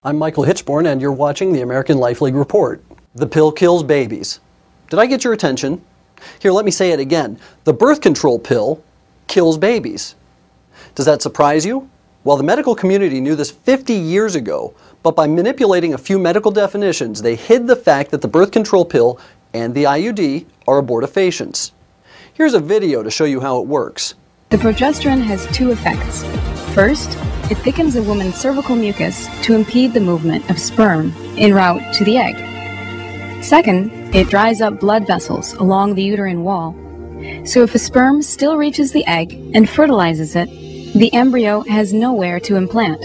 I'm Michael Hitchborn, and you're watching the American Life League Report. The pill kills babies. Did I get your attention? Here, let me say it again. The birth control pill kills babies. Does that surprise you? Well, the medical community knew this 50 years ago, but by manipulating a few medical definitions, they hid the fact that the birth control pill and the IUD are abortifacients. Here's a video to show you how it works. The progesterone has two effects. First, it thickens a woman's cervical mucus to impede the movement of sperm en route to the egg. Second, it dries up blood vessels along the uterine wall. So if a sperm still reaches the egg and fertilizes it, the embryo has nowhere to implant,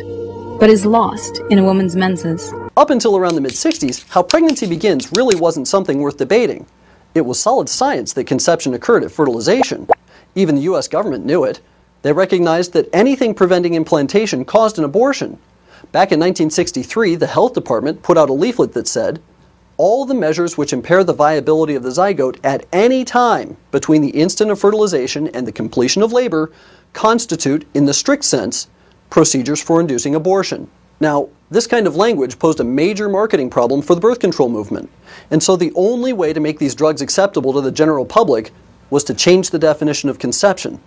but is lost in a woman's menses. Up until around the mid-60s, how pregnancy begins really wasn't something worth debating. It was solid science that conception occurred at fertilization. Even the US government knew it. They recognized that anything preventing implantation caused an abortion. Back in 1963, the health department put out a leaflet that said, "All the measures which impair the viability of the zygote at any time between the instant of fertilization and the completion of labor constitute, in the strict sense, procedures for inducing abortion." Now, this kind of language posed a major marketing problem for the birth control movement. And so the only way to make these drugs acceptable to the general public was to change the definition of conception.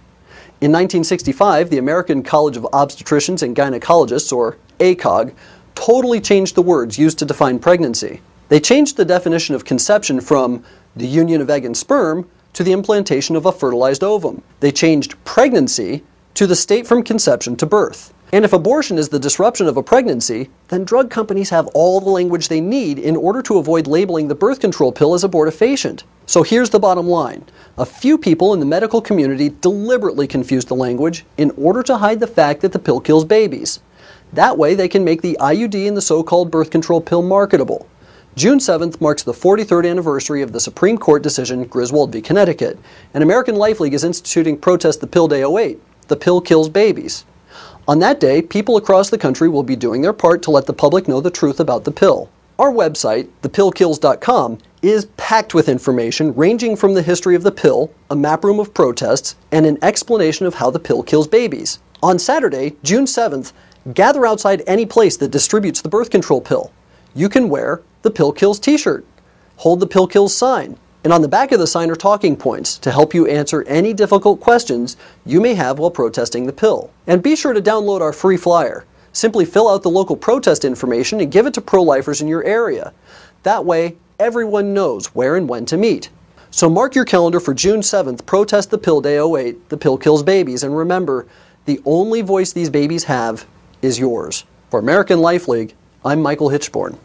In 1965, the American College of Obstetricians and Gynecologists, or ACOG, totally changed the words used to define pregnancy. They changed the definition of conception from the union of egg and sperm to the implantation of a fertilized ovum. They changed pregnancy to the state from conception to birth. And if abortion is the disruption of a pregnancy, then drug companies have all the language they need in order to avoid labeling the birth control pill as abortifacient. So here's the bottom line. A few people in the medical community deliberately confused the language in order to hide the fact that the pill kills babies. That way they can make the IUD and the so-called birth control pill marketable. June 7th marks the 43rd anniversary of the Supreme Court decision Griswold v. Connecticut, and American Life League is instituting Protest the Pill Day 08. The pill kills babies. On that day, people across the country will be doing their part to let the public know the truth about the pill. Our website, thepillkills.com, is packed with information ranging from the history of the pill, a map room of protests, and an explanation of how the pill kills babies. On Saturday, June 7th, gather outside any place that distributes the birth control pill. You can wear the Pill Kills t-shirt, hold the Pill Kills sign, and on the back of the sign are talking points to help you answer any difficult questions you may have while protesting the pill. And be sure to download our free flyer. Simply fill out the local protest information and give it to pro-lifers in your area. That way, everyone knows where and when to meet. So mark your calendar for June 7th, Protest the Pill Day 08, the pill kills babies, and remember, the only voice these babies have is yours. For American Life League, I'm Michael Hitchborn.